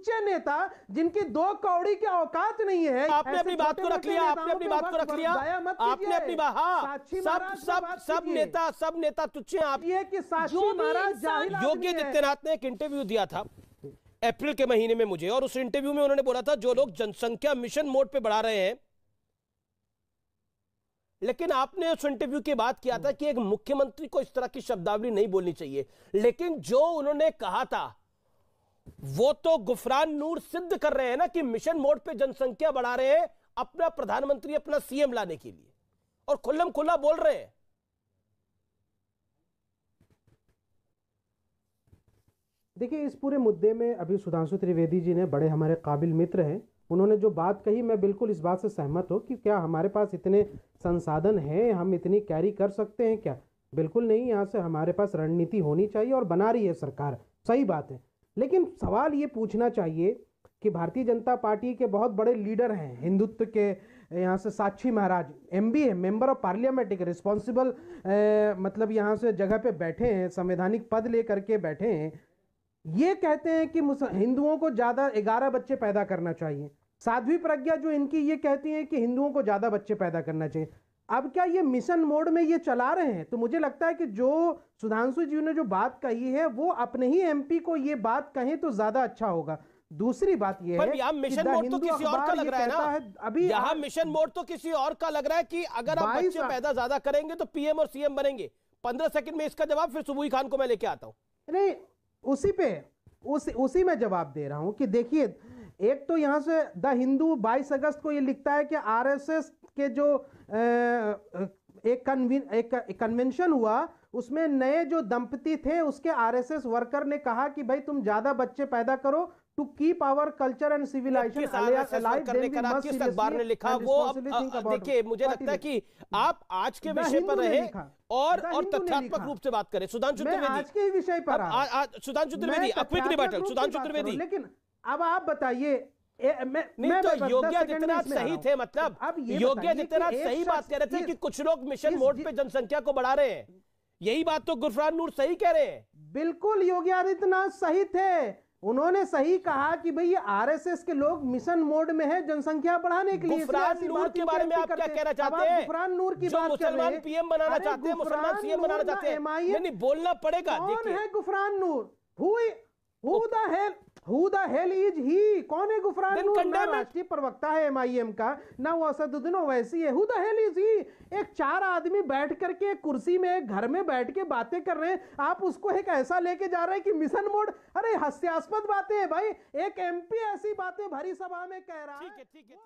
तुच्छ नेता जिनकी 2 कौड़ी की औकात नहीं है। आपने अपनी बात को रख लिया, आपने अपनी बात को रख लिया, आपने अपनी बात, हाँ, सब नेता तुच्छ हैं। आप ये कि साक्षी महाराज योगी आदित्यनाथ ने एक इंटरव्यू दिया था अप्रैल के महीने में मुझे, और उस इंटरव्यू में उन्होंने बोला था जो लोग जनसंख्या मिशन मोड पे बढ़ा रहे हैं, लेकिन आपने उस इंटरव्यू की बात किया था कि एक मुख्यमंत्री को इस तरह की शब्दावली नहीं बोलनी चाहिए, लेकिन जो उन्होंने कहा था वो तो गुफरान नूर सिद्ध कर रहे हैं ना कि मिशन मोड पे जनसंख्या बढ़ा रहे हैं अपना प्रधानमंत्री, अपना सीएम लाने के लिए, और खुल्लम खुल्ला बोल रहे हैं। देखिए, इस पूरे मुद्दे में अभी सुधांशु त्रिवेदी जी ने, बड़े हमारे काबिल मित्र हैं, उन्होंने जो बात कही, मैं बिल्कुल इस बात से सहमत हूँ कि क्या हमारे पास इतने संसाधन हैं, हम इतनी कैरी कर सकते हैं क्या? बिल्कुल नहीं। यहाँ से हमारे पास रणनीति होनी चाहिए और बना रही है सरकार, सही बात है। लेकिन सवाल ये पूछना चाहिए कि भारतीय जनता पार्टी के बहुत बड़े लीडर हैं हिंदुत्व के, यहाँ से साक्षी महाराज एमबी है, मेंबर ऑफ पार्लियामेंट, एक रिस्पॉन्सिबल मतलब यहाँ से जगह पे बैठे हैं, संवैधानिक पद लेकर के बैठे हैं। ये कहते हैं कि हिंदुओं को ज्यादा 11 बच्चे पैदा करना चाहिए। साध्वी प्रज्ञा जो इनकी, ये कहती हैं कि हिंदुओं को ज्यादा बच्चे पैदा करना चाहिए। अब क्या ये मिशन मोड में ये चला रहे हैं? तो मुझे लगता है कि जो सुधांशु जी ने जो बात कही है वो अपने ही एमपी को ये बात कहें तो ज्यादा अच्छा होगा। दूसरी बात ये है कि मिशन मोड तो किसी और का लग रहा है ना, अभी यहाँ मिशन मोड तो किसी और का लग रहा है कि अगर आप बच्चे पैदा ज्यादा करेंगे तो पीएम और सीएम बनेंगे। 15 सेकंड में इसका जवाब फिर सुबुई खान को मैं लेके आता हूं। नहीं, उसी में जवाब दे रहा हूं कि देखिए, एक तो यहां से द हिंदू 22 अगस्त को ये लिखता है कि आरएसएस के जो एक कन्वेंशन हुआ, उसमें नए जो दंपति थे उसके आरएसएस वर्कर ने कहा कि भाई तुम ज्यादा बच्चे पैदा करो to keep our culture and civilisation alive. किस अखबार ने लिखा वो? देखिए, मुझे लगता है कि आप आज के विषय पर रहे और तथ्यात्मक रूप से बात करें। सुधांशु त्रिवेदी आज के विषय पर, सुधांशु त्रिवेदी, क्विक रिबैटल, सुधांशु त्रिवेदी। लेकिन अब आप बताइए, नहीं तो योगी आदित्यनाथ सही थे, मतलब योगी आदित्यनाथ सही बात कह रहे थे कि कुछ लोग मिशन मोड पे जनसंख्या को बढ़ा रहे हैं, यही बात तो गुफरान नूर सही कह रहे हैं। बिल्कुल, योगी आदित्यनाथ सही थे, उन्होंने सही कहा कि भाई ये आरएसएस के लोग मिशन मोड में है जनसंख्या बढ़ाने के लिए। गुफरान नूर के बारे में आप क्या कहना चाहते हैं? गुफरान नूर की बात, मुसलमान पीएम बनाना चाहते हैं, मुसलमान सीएम बनाना चाहते हैं, नहीं बोलना पड़ेगा। कौन है गुफरान नूर? Who the hell is he? कौन है गुफरान नूर? ना राष्ट्रीय प्रवक्ता है एमआईएम का, ना वो असदुद्दीन ओवैसी है। Who the hell is he? एक 4 आदमी बैठ करके कुर्सी में एक घर में बैठ के बातें कर रहे हैं, आप उसको एक ऐसा लेके जा रहे हैं कि मिशन मोड। अरे हास्यास्पद बातें हैं भाई, एक एमपी ऐसी बातें भरी सभा में कह रहा है। ठीक है।